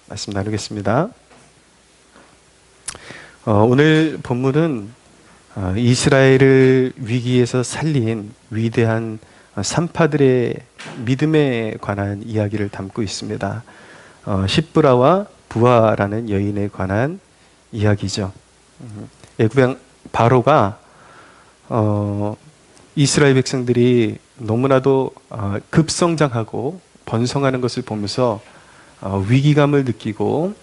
말씀 나누겠습니다. 오늘 본문은 이스라엘을 위기에서 살린 위대한 산파들의 믿음에 관한 이야기를 담고 있습니다. 십브라와 부하라는 여인에 관한 이야기죠. 애굽의 바로가 이스라엘 백성들이 너무나도 급성장하고 번성하는 것을 보면서 위기감을 느끼고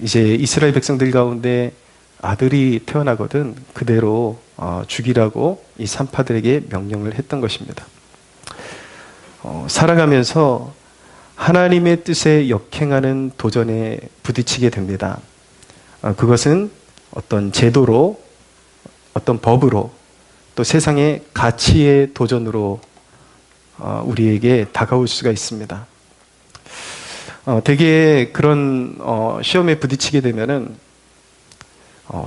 이제 이스라엘 백성들 가운데 아들이 태어나거든 그대로 죽이라고 이 산파들에게 명령을 했던 것입니다. 살아가면서 하나님의 뜻에 역행하는 도전에 부딪히게 됩니다. 그것은 어떤 제도로, 어떤 법으로, 또 세상의 가치의 도전으로 우리에게 다가올 수가 있습니다. 대개 그런 시험에 부딪히게 되면은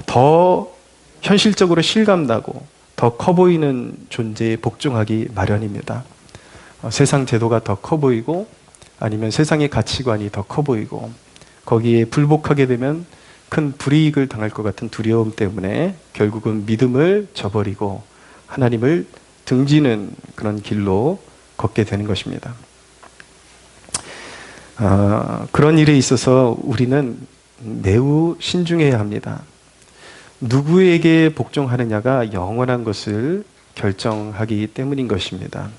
더 현실적으로 실감나고 더 커 보이는 존재에 복종하기 마련입니다. 세상 제도가 더 커 보이고 아니면 세상의 가치관이 더 커 보이고 거기에 불복하게 되면 큰 불이익을 당할 것 같은 두려움 때문에 결국은 믿음을 저버리고 하나님을 등지는 그런 길로 걷게 되는 것입니다. 그런 일에 있어서 우리는 매우 신중해야 합니다. 누구에게 복종하느냐가 영원한 것을 결정하기 때문인 것입니다.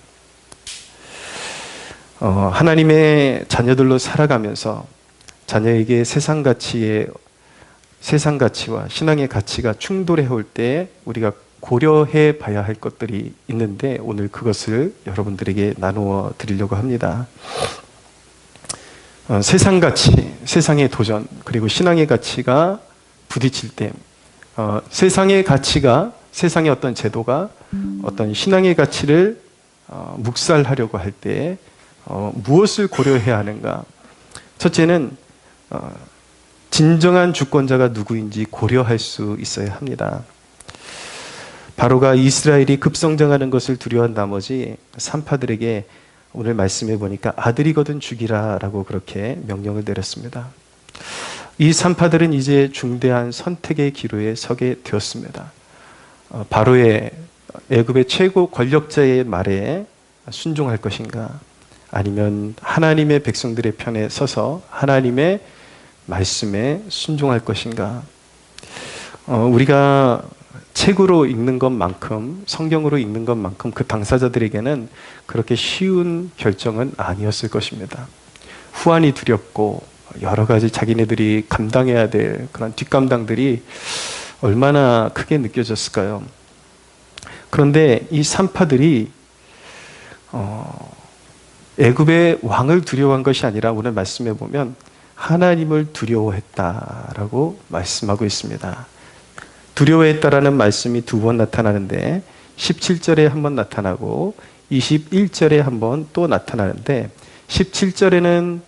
하나님의 자녀들로 살아가면서 자녀에게 세상 가치와 신앙의 가치가 충돌해 올 때 우리가 고려해 봐야 할 것들이 있는데 오늘 그것을 여러분들에게 나누어 드리려고 합니다. 세상 가치, 세상의 도전, 그리고 신앙의 가치가 부딪힐 때 세상의 가치가, 세상의 어떤 제도가 어떤 신앙의 가치를 묵살하려고 할 때 무엇을 고려해야 하는가? 첫째는 진정한 주권자가 누구인지 고려할 수 있어야 합니다. 바로가 이스라엘이 급성장하는 것을 두려워한 나머지 산파들에게 오늘 말씀해 보니까 아들이거든 죽이라 라고 그렇게 명령을 내렸습니다. 이 산파들은 이제 중대한 선택의 기로에 서게 되었습니다. 바로의 애굽의 최고 권력자의 말에 순종할 것인가? 아니면 하나님의 백성들의 편에 서서 하나님의 말씀에 순종할 것인가? 우리가 책으로 읽는 것만큼, 성경으로 읽는 것만큼 그 당사자들에게는 그렇게 쉬운 결정은 아니었을 것입니다. 후환이 두렵고 여러 가지 자기네들이 감당해야 될 그런 뒷감당들이 얼마나 크게 느껴졌을까요? 그런데 이 산파들이 애굽의 왕을 두려워한 것이 아니라 오늘 말씀해 보면 하나님을 두려워했다라고 말씀하고 있습니다. 두려워했다라는 말씀이 두 번 나타나는데 17절에 한 번 나타나고 21절에 한 번 또 나타나는데 17절에는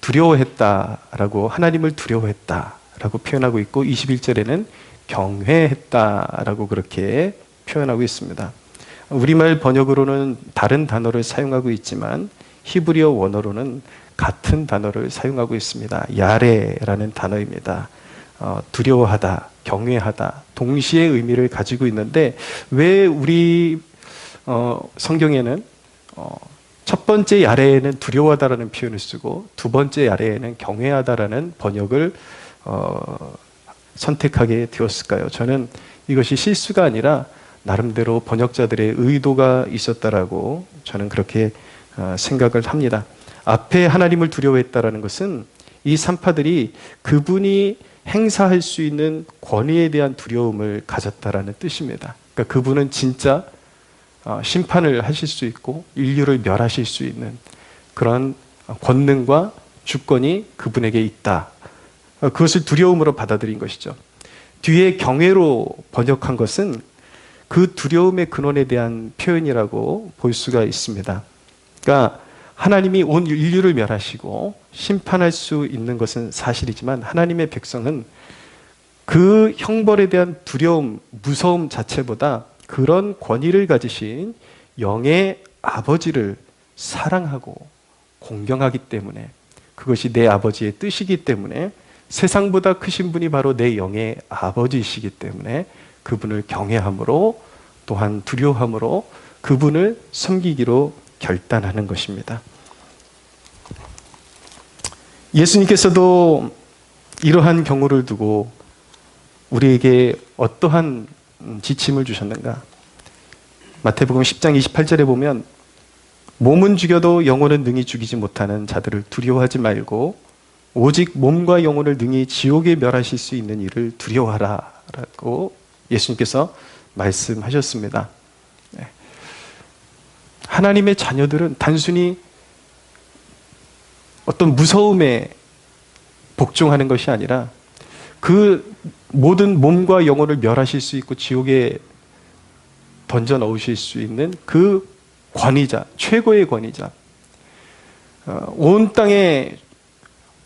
두려워했다라고 하나님을 두려워했다라고 표현하고 있고 21절에는 경외했다라고 그렇게 표현하고 있습니다. 우리말 번역으로는 다른 단어를 사용하고 있지만 히브리어 원어로는 같은 단어를 사용하고 있습니다. 야레라는 단어입니다. 두려워하다, 경외하다 동시에 의미를 가지고 있는데 왜 우리 성경에는 첫 번째 야레에는 두려워하다라는 표현을 쓰고 두 번째 야레에는 경외하다라는 번역을 선택하게 되었을까요? 저는 이것이 실수가 아니라 나름대로 번역자들의 의도가 있었다라고 저는 그렇게 생각을 합니다. 앞에 하나님을 두려워했다라는 것은 이 산파들이 그분이 행사할 수 있는 권위에 대한 두려움을 가졌다라는 뜻입니다. 그러니까 그분은 진짜 심판을 하실 수 있고 인류를 멸하실 수 있는 그런 권능과 주권이 그분에게 있다. 그것을 두려움으로 받아들인 것이죠. 뒤에 경외로 번역한 것은 그 두려움의 근원에 대한 표현이라고 볼 수가 있습니다. 그러니까 하나님이 온 인류를 멸하시고 심판할 수 있는 것은 사실이지만 하나님의 백성은 그 형벌에 대한 두려움, 무서움 자체보다 그런 권위를 가지신 영의 아버지를 사랑하고 공경하기 때문에 그것이 내 아버지의 뜻이기 때문에 세상보다 크신 분이 바로 내 영의 아버지이시기 때문에 그분을 경외함으로 또한 두려워함으로 그분을 섬기기로 결단하는 것입니다. 예수님께서도 이러한 경우를 두고 우리에게 어떠한 지침을 주셨는가? 마태복음 10장 28절에 보면 몸은 죽여도 영혼은 능히 죽이지 못하는 자들을 두려워하지 말고 오직 몸과 영혼을 능히 지옥에 멸하실 수 있는 이를 두려워하라 라고 예수님께서 말씀하셨습니다. 하나님의 자녀들은 단순히 어떤 무서움에 복종하는 것이 아니라 그 모든 몸과 영혼을 멸하실 수 있고 지옥에 던져 넣으실 수 있는 그 권위자, 최고의 권위자, 온 땅에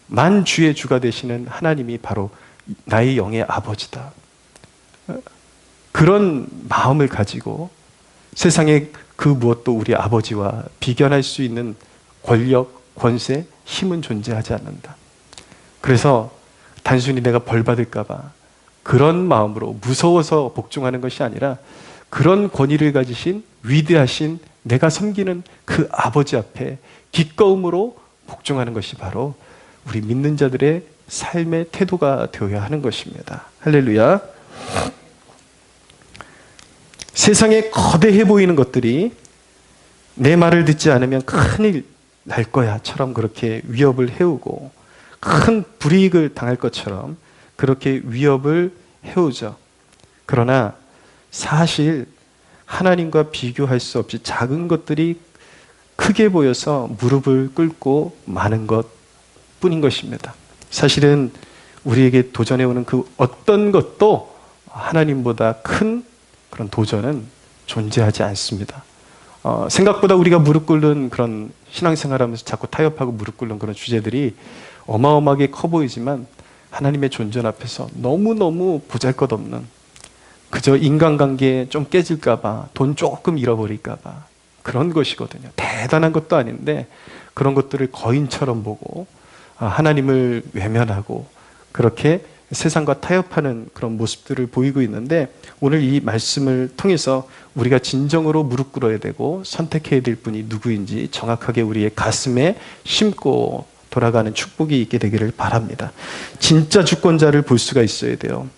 만주의 주가 되시는 하나님이 바로 나의 영의 아버지다. 그런 마음을 가지고 세상에 그 무엇도 우리 아버지와 비견할 수 있는 권력, 권세, 힘은 존재하지 않는다. 그래서 단순히 내가 벌 받을까 봐 그런 마음으로 무서워서 복종하는 것이 아니라 그런 권위를 가지신 위대하신 내가 섬기는 그 아버지 앞에 기꺼움으로 복종하는 것이 바로 우리 믿는 자들의 삶의 태도가 되어야 하는 것입니다. 할렐루야. 세상에 거대해 보이는 것들이 내 말을 듣지 않으면 큰일 날 거야처럼 그렇게 위협을 해오고 큰 불이익을 당할 것처럼 그렇게 위협을 해오죠. 그러나 사실 하나님과 비교할 수 없이 작은 것들이 크게 보여서 무릎을 꿇고 마는 것 뿐인 것입니다. 사실은 우리에게 도전해오는 그 어떤 것도 하나님보다 큰 그런 도전은 존재하지 않습니다. 생각보다 우리가 무릎 꿇는 그런 신앙생활하면서 자꾸 타협하고 무릎 꿇는 그런 주제들이 어마어마하게 커 보이지만 하나님의 존전 앞에서 너무너무 보잘것없는 그저 인간관계 좀 깨질까봐 돈 조금 잃어버릴까봐 그런 것이거든요. 대단한 것도 아닌데 그런 것들을 거인처럼 보고 하나님을 외면하고 그렇게 세상과 타협하는 그런 모습들을 보이고 있는데 오늘 이 말씀을 통해서 우리가 진정으로 무릎 꿇어야 되고 선택해야 될 분이 누구인지 정확하게 우리의 가슴에 심고 돌아가는 축복이 있게 되기를 바랍니다. 진짜 주권자를 볼 수가 있어야 돼요.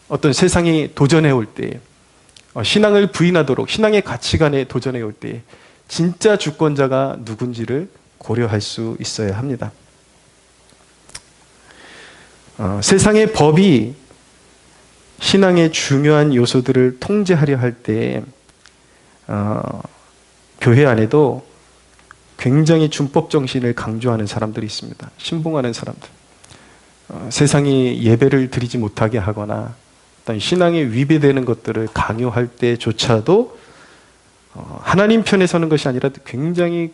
어떤 세상이 도전해 올 때, 신앙을 부인하도록 신앙의 가치관에 도전해 올 때 진짜 주권자가 누군지를 고려할 수 있어야 합니다. 세상의 법이 신앙의 중요한 요소들을 통제하려 할 때 교회 안에도 굉장히 준법 정신을 강조하는 사람들이 있습니다. 신봉하는 사람들. 세상이 예배를 드리지 못하게 하거나 어떤 신앙에 위배되는 것들을 강요할 때조차도 하나님 편에 서는 것이 아니라 굉장히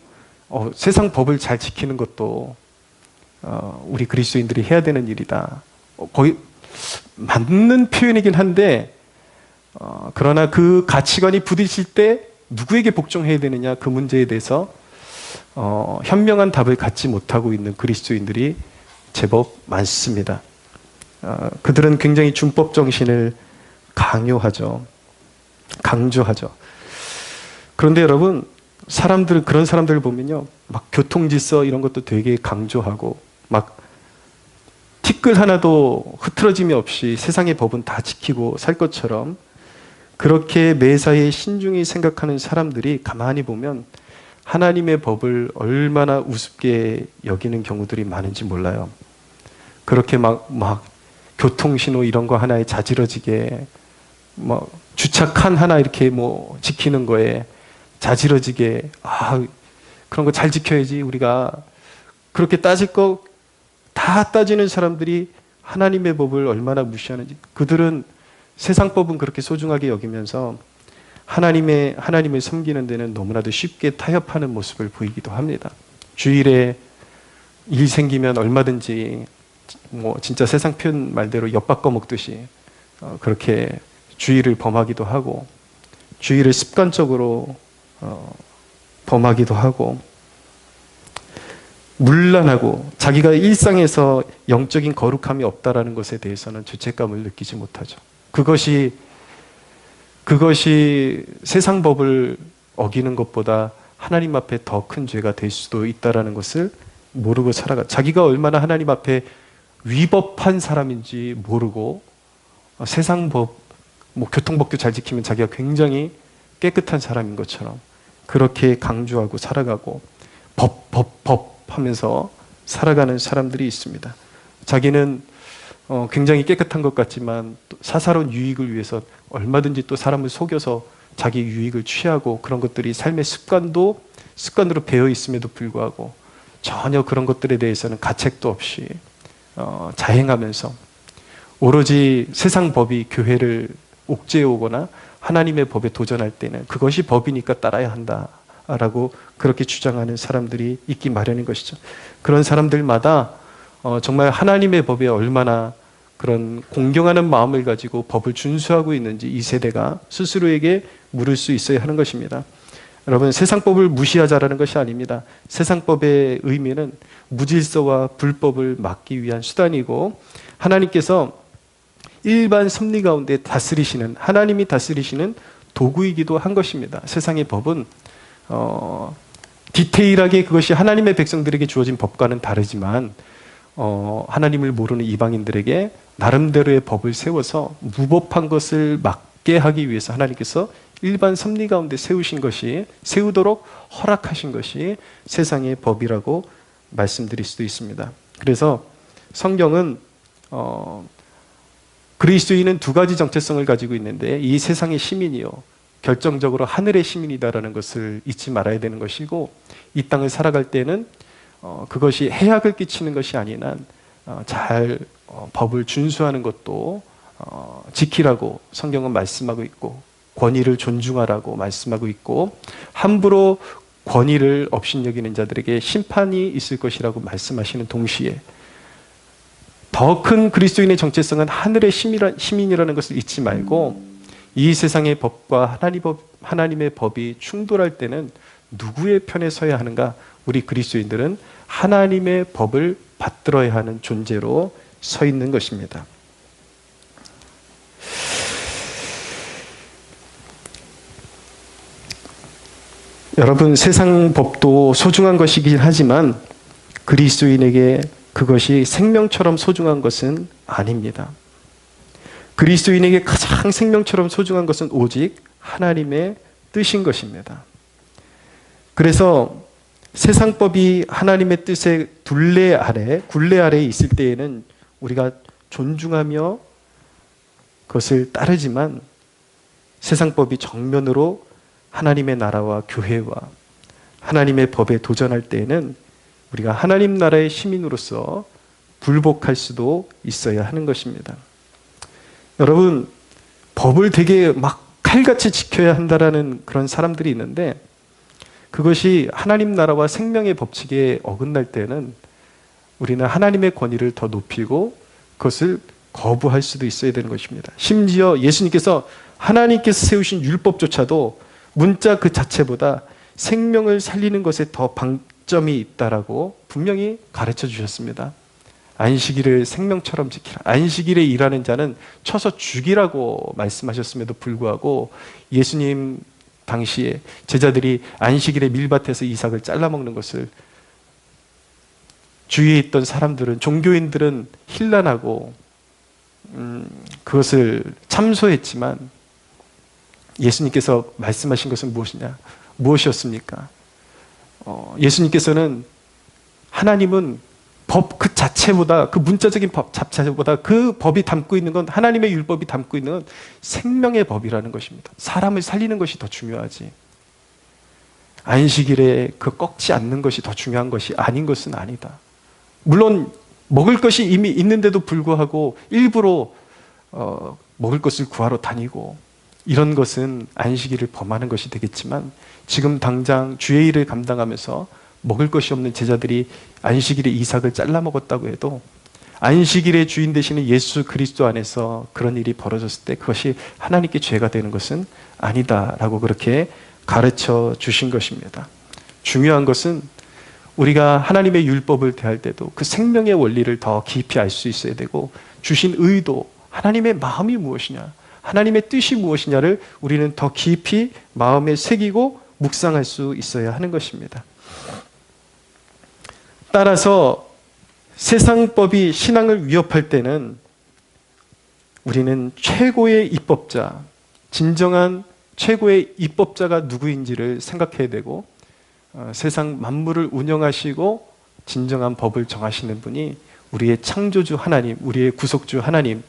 세상 법을 잘 지키는 것도 우리 그리스도인들이 해야 되는 일이다. 거의 맞는 표현이긴 한데 그러나 그 가치관이 부딪힐 때 누구에게 복종해야 되느냐 그 문제에 대해서 현명한 답을 갖지 못하고 있는 그리스도인들이 제법 많습니다. 그들은 굉장히 준법 정신을 강요하죠. 강조하죠. 그런데 여러분 사람들은 그런 사람들을 보면요 막 교통질서 이런 것도 되게 강조하고 막 티끌 하나도 흐트러짐이 없이 세상의 법은 다 지키고 살 것처럼 그렇게 매사에 신중히 생각하는 사람들이 가만히 보면 하나님의 법을 얼마나 우습게 여기는 경우들이 많은지 몰라요. 그렇게 막 교통신호 이런 거 하나에 자지러지게 주차칸 하나 이렇게 지키는 거에 자지러지게 그런 거 잘 지켜야지 우리가 그렇게 따질 거 다 따지는 사람들이 하나님의 법을 얼마나 무시하는지 그들은 세상 법은 그렇게 소중하게 여기면서 하나님을 섬기는 데는 너무나도 쉽게 타협하는 모습을 보이기도 합니다. 주일에 일 생기면 얼마든지 진짜 세상 표현 말대로 엿바꿔 먹듯이 그렇게 주일을 범하기도 하고 주일을 습관적으로 범하기도 하고 문란하고 자기가 일상에서 영적인 거룩함이 없다라는 것에 대해서는 죄책감을 느끼지 못하죠. 그것이 세상 법을 어기는 것보다 하나님 앞에 더 큰 죄가 될 수도 있다라는 것을 모르고 살아가. 자기가 얼마나 하나님 앞에 위법한 사람인지 모르고 세상 법, 교통법도 잘 지키면 자기가 굉장히 깨끗한 사람인 것처럼 그렇게 강조하고 살아가고 법 하면서 살아가는 사람들이 있습니다. 자기는 굉장히 깨끗한 것 같지만 또 사사로운 유익을 위해서 얼마든지 또 사람을 속여서 자기 유익을 취하고 그런 것들이 삶의 습관으로 배어 있음에도 불구하고 전혀 그런 것들에 대해서는 가책도 없이 자행하면서 오로지 세상 법이 교회를 옥죄해 오거나 하나님의 법에 도전할 때는 그것이 법이니까 따라야 한다라고 그렇게 주장하는 사람들이 있기 마련인 것이죠. 그런 사람들마다 정말 하나님의 법에 얼마나 그런 공경하는 마음을 가지고 법을 준수하고 있는지 이 세대가 스스로에게 물을 수 있어야 하는 것입니다. 여러분, 세상법을 무시하자라는 것이 아닙니다. 세상법의 의미는 무질서와 불법을 막기 위한 수단이고 하나님께서 일반 섭리 가운데 다스리시는, 하나님이 다스리시는 도구이기도 한 것입니다. 세상의 법은 디테일하게 그것이 하나님의 백성들에게 주어진 법과는 다르지만 하나님을 모르는 이방인들에게 나름대로의 법을 세워서 무법한 것을 막게 하기 위해서 하나님께서 일반 섭리 가운데 세우도록 허락하신 것이 세상의 법이라고 말씀드릴 수도 있습니다. 그래서 성경은 그리스도인은 두 가지 정체성을 가지고 있는데 이 세상의 시민이요 결정적으로 하늘의 시민이다라는 것을 잊지 말아야 되는 것이고, 이 땅을 살아갈 때는 그것이 해악을 끼치는 것이 아니라 잘 법을 준수하는 것도 지키라고 성경은 말씀하고 있고, 권위를 존중하라고 말씀하고 있고, 함부로 권위를 업신여기는 자들에게 심판이 있을 것이라고 말씀하시는 동시에 더 큰 그리스도인의 정체성은 하늘의 시민이라는 것을 잊지 말고, 이 세상의 법과 하나님의 법이 충돌할 때는 누구의 편에 서야 하는가? 우리 그리스도인들은 하나님의 법을 받들어야 하는 존재로 서 있는 것입니다. 여러분, 세상 법도 소중한 것이긴 하지만 그리스도인에게 그것이 생명처럼 소중한 것은 아닙니다. 그리스도인에게 가장 생명처럼 소중한 것은 오직 하나님의 뜻인 것입니다. 그래서 세상법이 하나님의 뜻의 굴레 아래에 있을 때에는 우리가 존중하며 그것을 따르지만, 세상법이 정면으로 하나님의 나라와 교회와 하나님의 법에 도전할 때에는 우리가 하나님 나라의 시민으로서 굴복할 수도 있어야 하는 것입니다. 여러분, 법을 되게 막 칼같이 지켜야 한다라는 그런 사람들이 있는데, 그것이 하나님 나라와 생명의 법칙에 어긋날 때는 우리는 하나님의 권위를 더 높이고 그것을 거부할 수도 있어야 되는 것입니다. 심지어 예수님께서 하나님께서 세우신 율법조차도 문자 그 자체보다 생명을 살리는 것에 더 방점이 있다라고 분명히 가르쳐 주셨습니다. 안식일을 생명처럼 지키라. 안식일에 일하는 자는 쳐서 죽이라고 말씀하셨음에도 불구하고 예수님 당시에 제자들이 안식일에 밀밭에서 이삭을 잘라먹는 것을 주위에 있던 사람들은, 종교인들은 힐난하고 그것을 참소했지만, 예수님께서 말씀하신 것은 무엇이었습니까? 예수님께서는, 하나님은 법 그 자체보다, 그 문자적인 법 자체보다 그 법이 담고 있는 건, 하나님의 율법이 담고 있는 건 생명의 법이라는 것입니다. 사람을 살리는 것이 더 중요하지, 안식일에 그 꺾지 않는 것이 더 중요한 것이 아닌 것은 아니다. 물론 먹을 것이 이미 있는데도 불구하고 일부러 먹을 것을 구하러 다니고 이런 것은 안식일을 범하는 것이 되겠지만, 지금 당장 주의 일을 감당하면서 먹을 것이 없는 제자들이 안식일에 이삭을 잘라 먹었다고 해도 안식일의 주인 되시는 예수 그리스도 안에서 그런 일이 벌어졌을 때 그것이 하나님께 죄가 되는 것은 아니다라고 그렇게 가르쳐 주신 것입니다. 중요한 것은 우리가 하나님의 율법을 대할 때도 그 생명의 원리를 더 깊이 알 수 있어야 되고, 주신 의도, 하나님의 마음이 무엇이냐, 하나님의 뜻이 무엇이냐를 우리는 더 깊이 마음에 새기고 묵상할 수 있어야 하는 것입니다. 따라서 세상법이 신앙을 위협할 때는 우리는 최고의 입법자, 진정한 최고의 입법자가 누구인지를 생각해야 되고, 세상 만물을 운영하시고 진정한 법을 정하시는 분이 우리의 창조주 하나님, 우리의 구속주 하나님,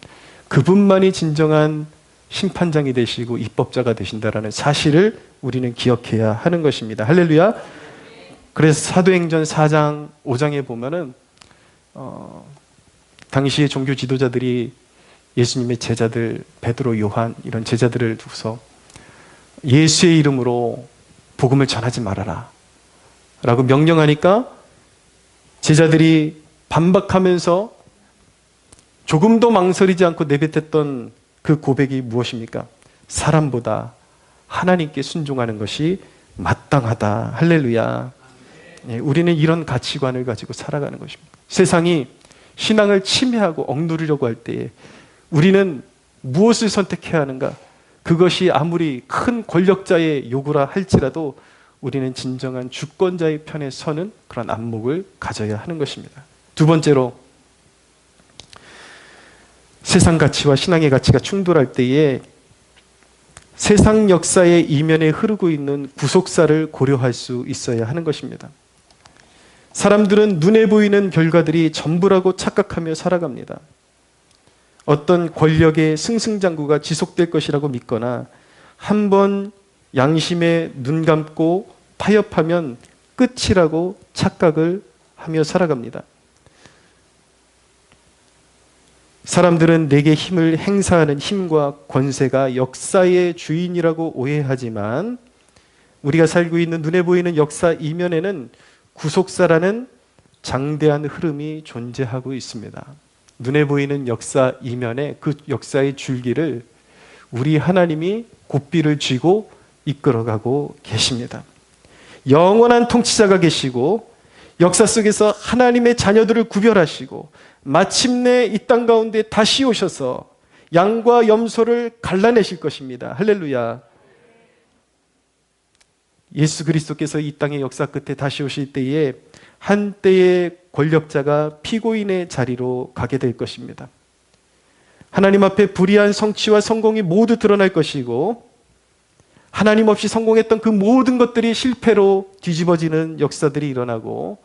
그분만이 진정한 심판장이 되시고 입법자가 되신다라는 사실을 우리는 기억해야 하는 것입니다. 할렐루야. 그래서 사도행전 4장 5장에 보면은 당시의 종교 지도자들이 예수님의 제자들 베드로, 요한 이런 제자들을 두고서 예수의 이름으로 복음을 전하지 말아라 라고 명령하니까 제자들이 반박하면서 조금도 망설이지 않고 내뱉었던 그 고백이 무엇입니까? 사람보다 하나님께 순종하는 것이 마땅하다. 할렐루야. 우리는 이런 가치관을 가지고 살아가는 것입니다. 세상이 신앙을 침해하고 억누르려고 할 때에 우리는 무엇을 선택해야 하는가? 그것이 아무리 큰 권력자의 요구라 할지라도 우리는 진정한 주권자의 편에 서는 그런 안목을 가져야 하는 것입니다. 두 번째로, 세상 가치와 신앙의 가치가 충돌할 때에 세상 역사의 이면에 흐르고 있는 구속사를 고려할 수 있어야 하는 것입니다. 사람들은 눈에 보이는 결과들이 전부라고 착각하며 살아갑니다. 어떤 권력의 승승장구가 지속될 것이라고 믿거나 한번 양심에 눈 감고 타협하면 끝이라고 착각을 하며 살아갑니다. 사람들은 내게 힘을 행사하는 힘과 권세가 역사의 주인이라고 오해하지만 우리가 살고 있는 눈에 보이는 역사 이면에는 구속사라는 장대한 흐름이 존재하고 있습니다. 눈에 보이는 역사 이면에 그 역사의 줄기를 우리 하나님이 고삐를 쥐고 이끌어가고 계십니다. 영원한 통치자가 계시고 역사 속에서 하나님의 자녀들을 구별하시고 마침내 이 땅 가운데 다시 오셔서 양과 염소를 갈라내실 것입니다. 할렐루야. 예수 그리스도께서 이 땅의 역사 끝에 다시 오실 때에 한때의 권력자가 피고인의 자리로 가게 될 것입니다. 하나님 앞에 불의한 성취와 성공이 모두 드러날 것이고 하나님 없이 성공했던 그 모든 것들이 실패로 뒤집어지는 역사들이 일어나고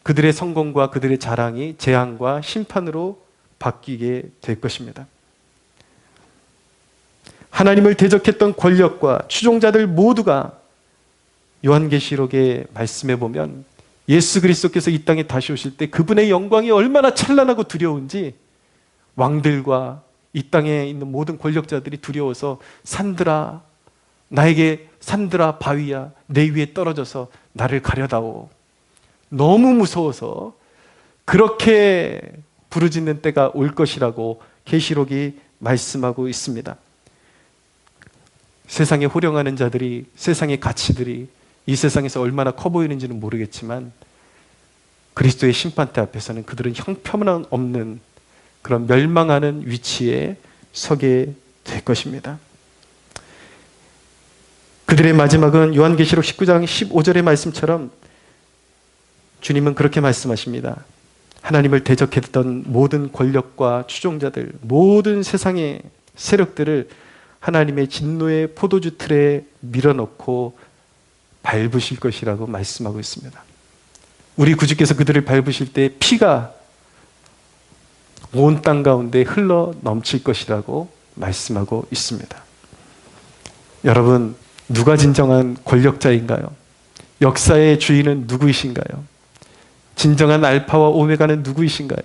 그들의 성공과 그들의 자랑이 재앙과 심판으로 바뀌게 될 것입니다. 하나님을 대적했던 권력과 추종자들 모두가 요한계시록의 말씀에 보면 예수 그리스도께서 이 땅에 다시 오실 때 그분의 영광이 얼마나 찬란하고 두려운지 왕들과 이 땅에 있는 모든 권력자들이 두려워서 산들아, 나에게 산들아 바위야 내 위에 떨어져서 나를 가려다오. 너무 무서워서 그렇게 부르짖는 때가 올 것이라고 계시록이 말씀하고 있습니다. 세상에 호령하는 자들이, 세상의 가치들이 이 세상에서 얼마나 커 보이는지는 모르겠지만 그리스도의 심판대 앞에서는 그들은 형편없는 그런 멸망하는 위치에 서게 될 것입니다. 그들의 마지막은 요한계시록 19장 15절의 말씀처럼 주님은 그렇게 말씀하십니다. 하나님을 대적했던 모든 권력과 추종자들, 모든 세상의 세력들을 하나님의 진노의 포도주 틀에 밀어넣고 밟으실 것이라고 말씀하고 있습니다. 우리 구주께서 그들을 밟으실 때 피가 온 땅 가운데 흘러 넘칠 것이라고 말씀하고 있습니다. 여러분, 누가 진정한 권력자인가요? 역사의 주인은 누구이신가요? 진정한 알파와 오메가는 누구이신가요?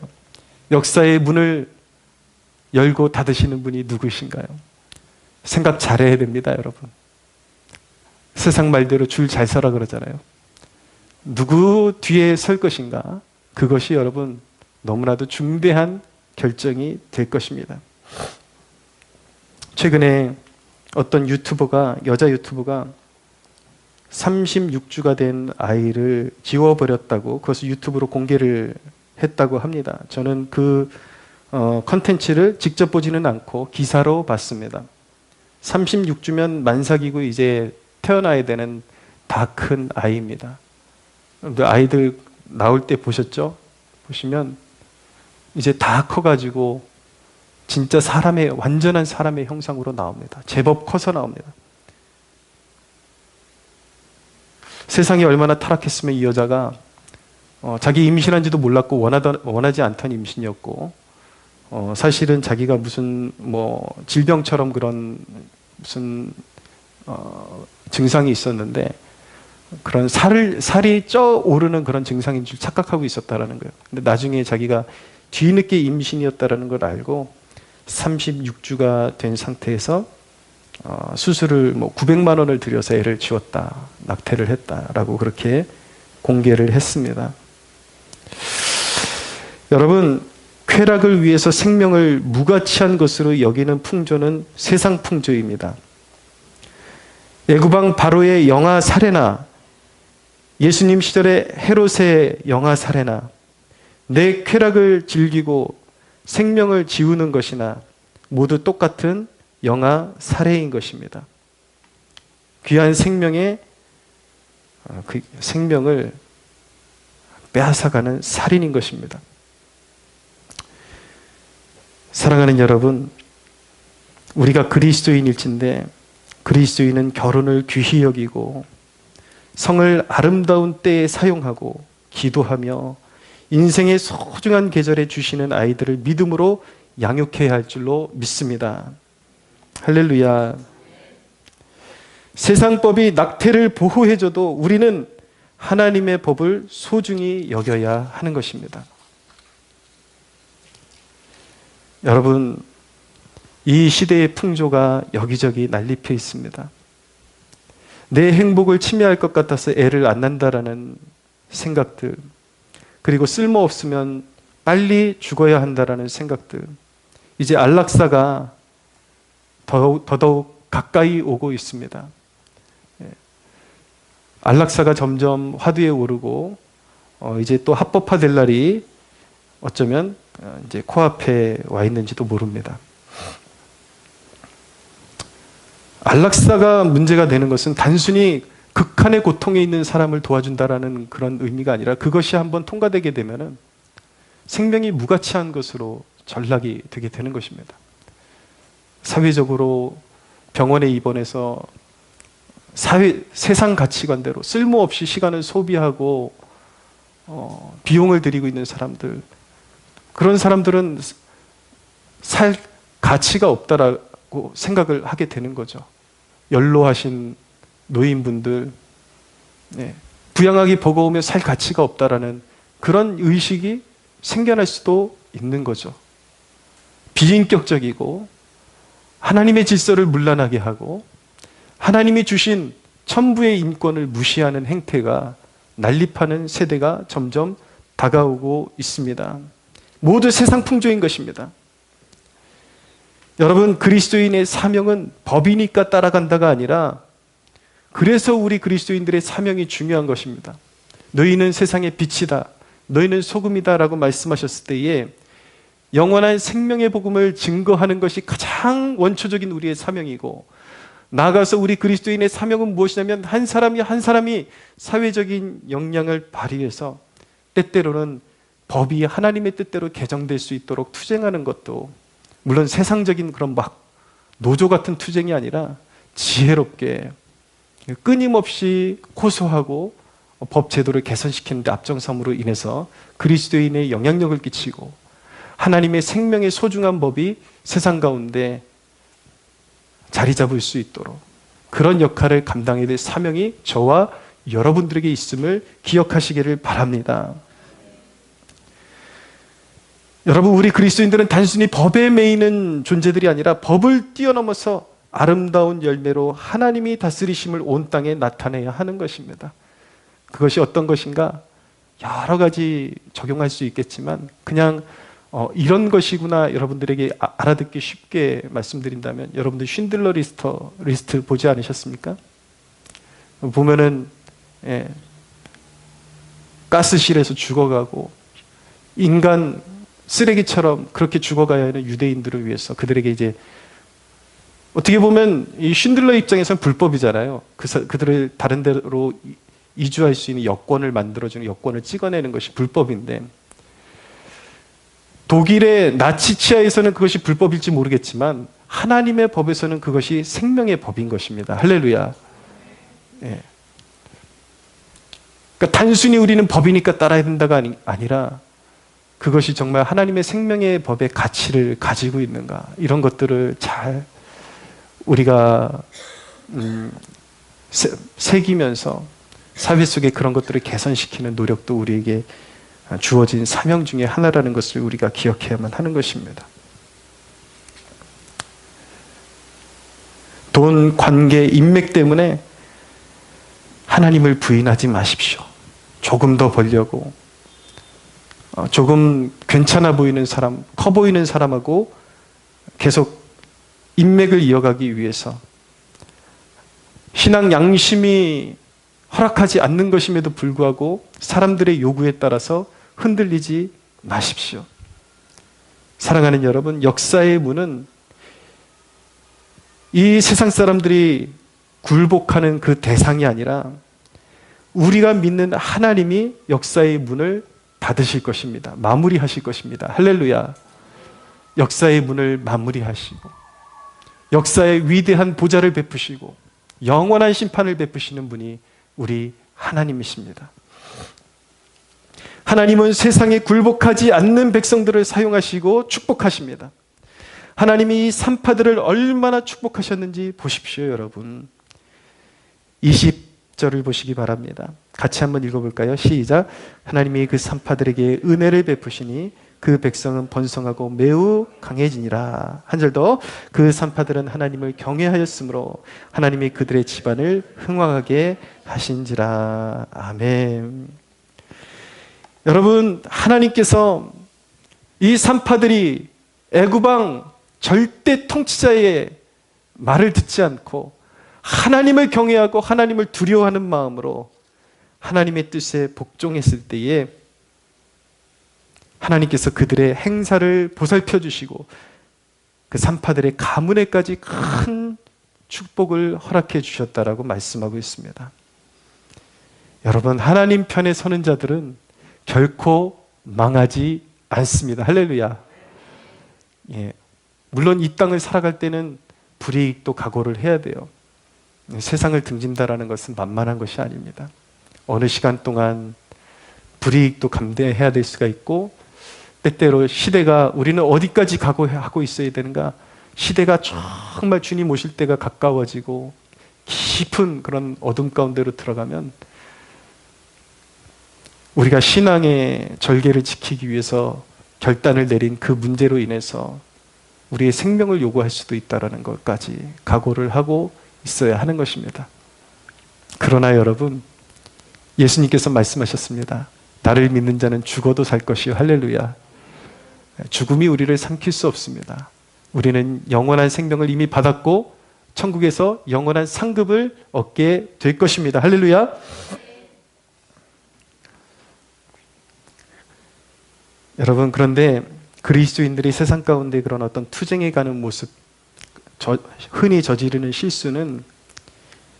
역사의 문을 열고 닫으시는 분이 누구이신가요? 생각 잘해야 됩니다, 여러분. 세상 말대로 줄 잘 서라 그러잖아요. 누구 뒤에 설 것인가? 그것이 여러분 너무나도 중대한 결정이 될 것입니다. 최근에 어떤 유튜버가, 여자 유튜버가 36주가 된 아이를 지워버렸다고 그것을 유튜브로 공개를 했다고 합니다. 저는 그 컨텐츠를 직접 보지는 않고 기사로 봤습니다. 36주면 만삭이고 이제 태어나야 되는 다 큰 아이입니다. 아이들 나올 때 보셨죠? 보시면 이제 다 커가지고 진짜 완전한 사람의 형상으로 나옵니다. 제법 커서 나옵니다. 세상이 얼마나 타락했으면 이 여자가 자기 임신한지도 몰랐고 원하지 않던 임신이었고 사실은 자기가 무슨 질병처럼 그런 무슨 증상이 있었는데 그런 살이 쪄 오르는 그런 증상인 줄 착각하고 있었다라는 거예요. 근데 나중에 자기가 뒤늦게 임신이었다라는 걸 알고 36주가 된 상태에서 수술을 900만 원을 들여서 애를 지웠다, 낙태를 했다라고 그렇게 공개를 했습니다. 여러분, 쾌락을 위해서 생명을 무가치한 것으로 여기는 풍조는 세상 풍조입니다. 애구방 바로의 영아 사례나 예수님 시절의 헤롯의 영아 사례나 내 쾌락을 즐기고 생명을 지우는 것이나 모두 똑같은 영아 살해인 것입니다. 귀한 생명의 그 생명을 빼앗아가는 살인인 것입니다. 사랑하는 여러분, 우리가 그리스도인일진데 그리스도인은 결혼을 귀히 여기고 성을 아름다운 때에 사용하고 기도하며 인생의 소중한 계절에 주시는 아이들을 믿음으로 양육해야 할 줄로 믿습니다. 할렐루야. 세상 법이 낙태를 보호해줘도 우리는 하나님의 법을 소중히 여겨야 하는 것입니다. 여러분, 이 시대의 풍조가 여기저기 난립해 있습니다. 내 행복을 침해할 것 같아서 애를 안 난다라는 생각들, 그리고 쓸모없으면 빨리 죽어야 한다라는 생각들, 이제 안락사가 더더욱 가까이 오고 있습니다. 안락사가 점점 화두에 오르고 이제 또 합법화될 날이 어쩌면 이제 코앞에 와 있는지도 모릅니다. 안락사가 문제가 되는 것은 단순히 극한의 고통에 있는 사람을 도와준다라는 그런 의미가 아니라 그것이 한번 통과되게 되면은 생명이 무가치한 것으로 전락이 되게 되는 것입니다. 사회적으로 병원에 입원해서 세상 가치관대로 쓸모없이 시간을 소비하고 비용을 들이고 있는 사람들, 그런 사람들은 살 가치가 없다라고 생각을 하게 되는 거죠. 연로하신 노인분들, 부양하기 버거우면 살 가치가 없다라는 그런 의식이 생겨날 수도 있는 거죠. 비인격적이고 하나님의 질서를 문란하게 하고 하나님이 주신 천부의 인권을 무시하는 행태가 난립하는 세대가 점점 다가오고 있습니다. 모두 세상 풍조인 것입니다. 여러분, 그리스도인의 사명은 법이니까 따라간다가 아니라 그래서 우리 그리스도인들의 사명이 중요한 것입니다. 너희는 세상의 빛이다, 너희는 소금이다 라고 말씀하셨을 때에 영원한 생명의 복음을 증거하는 것이 가장 원초적인 우리의 사명이고, 나아가서 우리 그리스도인의 사명은 무엇이냐면 한 사람이 사회적인 역량을 발휘해서 때때로는 법이 하나님의 뜻대로 개정될 수 있도록 투쟁하는 것도, 물론 세상적인 그런 노조 같은 투쟁이 아니라 지혜롭게 끊임없이 고소하고 법 제도를 개선시키는 데 앞장섬으로 인해서 그리스도인의 영향력을 끼치고 하나님의 생명의 소중한 법이 세상 가운데 자리 잡을 수 있도록 그런 역할을 감당해야 될 사명이 저와 여러분들에게 있음을 기억하시기를 바랍니다. 여러분, 우리 그리스도인들은 단순히 법에 매이는 존재들이 아니라 법을 뛰어넘어서 아름다운 열매로 하나님이 다스리심을 온 땅에 나타내야 하는 것입니다. 그것이 어떤 것인가? 여러 가지 적용할 수 있겠지만 그냥 이런 것이구나 여러분들에게 알아듣기 쉽게 말씀드린다면, 여러분들 쉰들러 리스트 보지 않으셨습니까? 보면은 예, 가스실에서 죽어가고 인간 쓰레기처럼 그렇게 죽어가야 하는 유대인들을 위해서 그들에게 이제 어떻게 보면 이 쉰들러 입장에서는 불법이잖아요. 그들을 다른 데로 이주할 수 있는 여권을 만들어주는 여권을 찍어내는 것이 불법인데 독일의 나치 치하에서는 그것이 불법일지 모르겠지만 하나님의 법에서는 그것이 생명의 법인 것입니다. 할렐루야. 예. 그러니까 단순히 우리는 법이니까 따라야 된다가 아니라 그것이 정말 하나님의 생명의 법의 가치를 가지고 있는가 이런 것들을 잘 우리가 새기면서 사회 속에 그런 것들을 개선시키는 노력도 우리에게 주어진 사명 중에 하나라는 것을 우리가 기억해야만 하는 것입니다. 돈, 관계, 인맥 때문에 하나님을 부인하지 마십시오. 조금 더 벌려고 조금 괜찮아 보이는 사람, 커 보이는 사람하고 계속 인맥을 이어가기 위해서 신앙 양심이 허락하지 않는 것임에도 불구하고 사람들의 요구에 따라서 흔들리지 마십시오. 사랑하는 여러분, 역사의 문은 이 세상 사람들이 굴복하는 그 대상이 아니라 우리가 믿는 하나님이 역사의 문을 닫으실 것입니다. 마무리하실 것입니다. 할렐루야. 역사의 문을 마무리하시고 역사의 위대한 보좌를 베푸시고 영원한 심판을 베푸시는 분이 우리 하나님이십니다. 하나님은 세상에 굴복하지 않는 백성들을 사용하시고 축복하십니다. 하나님이 이 산파들을 얼마나 축복하셨는지 보십시오, 여러분. 20절을 보시기 바랍니다. 같이 한번 읽어볼까요? 시작. 하나님이 그 산파들에게 은혜를 베푸시니 그 백성은 번성하고 매우 강해지니라. 한 절 더. 그 산파들은 하나님을 경외하였으므로 하나님이 그들의 집안을 흥왕하게 하신지라. 아멘. 여러분, 하나님께서 이 산파들이 애굽왕 절대 통치자의 말을 듣지 않고 하나님을 경외하고 하나님을 두려워하는 마음으로 하나님의 뜻에 복종했을 때에 하나님께서 그들의 행사를 보살펴 주시고 그 산파들의 가문에까지 큰 축복을 허락해 주셨다라고 말씀하고 있습니다. 여러분, 하나님 편에 서는 자들은 결코 망하지 않습니다. 할렐루야. 예. 물론 이 땅을 살아갈 때는 불이익도 각오를 해야 돼요. 세상을 등진다라는 것은 만만한 것이 아닙니다. 어느 시간 동안 불이익도 감내해야 될 수가 있고 때때로 시대가 우리는 어디까지 각오하고 있어야 되는가? 시대가 정말 주님 오실 때가 가까워지고 깊은 그런 어둠 가운데로 들어가면 우리가 신앙의 절개를 지키기 위해서 결단을 내린 그 문제로 인해서 우리의 생명을 요구할 수도 있다는 것까지 각오를 하고 있어야 하는 것입니다. 그러나 여러분, 예수님께서 말씀하셨습니다. 나를 믿는 자는 죽어도 살 것이요. 할렐루야. 죽음이 우리를 삼킬 수 없습니다. 우리는 영원한 생명을 이미 받았고 천국에서 영원한 상급을 얻게 될 것입니다. 할렐루야. 여러분, 그런데 그리스도인들이 세상 가운데 그런 어떤 투쟁해 가는 모습, 흔히 저지르는 실수는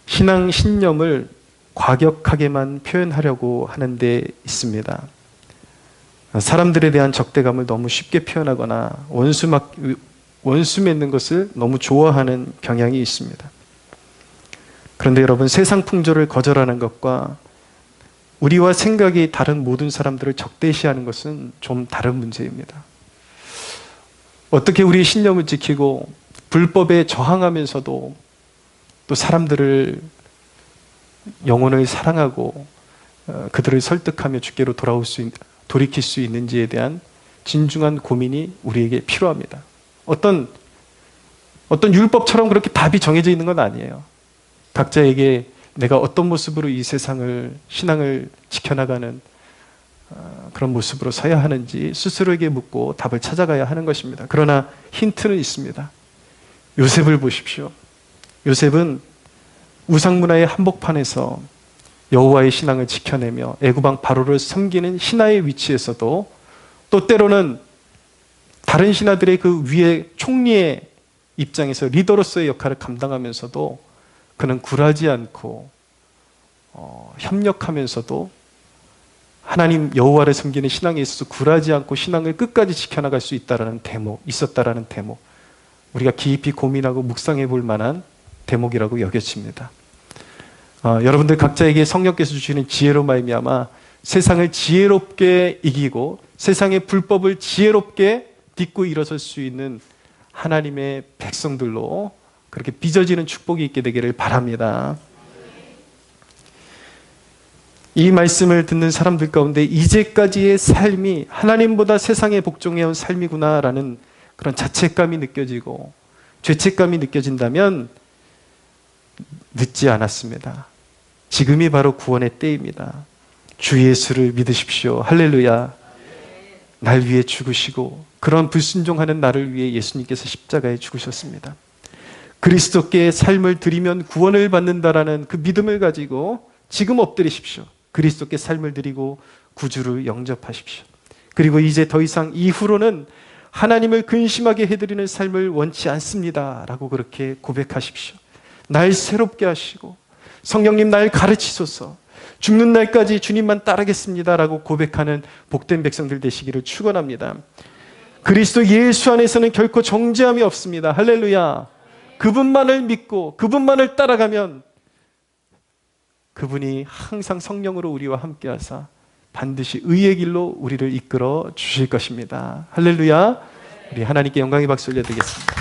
신앙 신념을 과격하게만 표현하려고 하는 데 있습니다. 사람들에 대한 적대감을 너무 쉽게 표현하거나 원수 맺는 것을 너무 좋아하는 경향이 있습니다. 그런데 여러분, 세상 풍조를 거절하는 것과 우리와 생각이 다른 모든 사람들을 적대시하는 것은 좀 다른 문제입니다. 어떻게 우리의 신념을 지키고 불법에 저항하면서도 또 사람들을 영혼을 사랑하고 그들을 설득하며 주께로 돌이킬 수 있는지에 대한 진중한 고민이 우리에게 필요합니다. 어떤 율법처럼 그렇게 답이 정해져 있는 건 아니에요. 각자에게 내가 어떤 모습으로 이 세상을, 신앙을 지켜나가는 그런 모습으로 서야 하는지 스스로에게 묻고 답을 찾아가야 하는 것입니다. 그러나 힌트는 있습니다. 요셉을 보십시오. 요셉은 우상 문화의 한복판에서 여호와의 신앙을 지켜내며 애굽왕 바로를 섬기는 신하의 위치에서도, 또 때로는 다른 신하들의 그 위에 총리의 입장에서 리더로서의 역할을 감당하면서도 그는 굴하지 않고 협력하면서도 하나님 여호와를 섬기는 신앙에 있어서 굴하지 않고 신앙을 끝까지 지켜나갈 수 있다라는 있었다라는 대목, 우리가 깊이 고민하고 묵상해 볼 만한 대목이라고 여겨집니다. 여러분들 각자에게 성령께서 주시는 지혜로 말미암아 세상을 지혜롭게 이기고 세상의 불법을 지혜롭게 딛고 일어설 수 있는 하나님의 백성들로 그렇게 빚어지는 축복이 있게 되기를 바랍니다. 이 말씀을 듣는 사람들 가운데 이제까지의 삶이 하나님보다 세상에 복종해온 삶이구나라는 그런 자책감이 느껴지고 죄책감이 느껴진다면 늦지 않았습니다. 지금이 바로 구원의 때입니다. 주 예수를 믿으십시오. 할렐루야. 날 위해 죽으시고 그런 불순종하는 나를 위해 예수님께서 십자가에 죽으셨습니다. 그리스도께 삶을 드리면 구원을 받는다라는 그 믿음을 가지고 지금 엎드리십시오. 그리스도께 삶을 드리고 구주를 영접하십시오. 그리고 이제 더 이상 이후로는 하나님을 근심하게 해드리는 삶을 원치 않습니다 라고 그렇게 고백하십시오. 날 새롭게 하시고 성령님 날 가르치소서, 죽는 날까지 주님만 따르겠습니다 라고 고백하는 복된 백성들 되시기를 축원합니다. 그리스도 예수 안에서는 결코 정죄함이 없습니다. 할렐루야. 그분만을 믿고 그분만을 따라가면 그분이 항상 성령으로 우리와 함께 하사 반드시 의의 길로 우리를 이끌어 주실 것입니다. 할렐루야. 우리 하나님께 영광의 박수 올려드리겠습니다.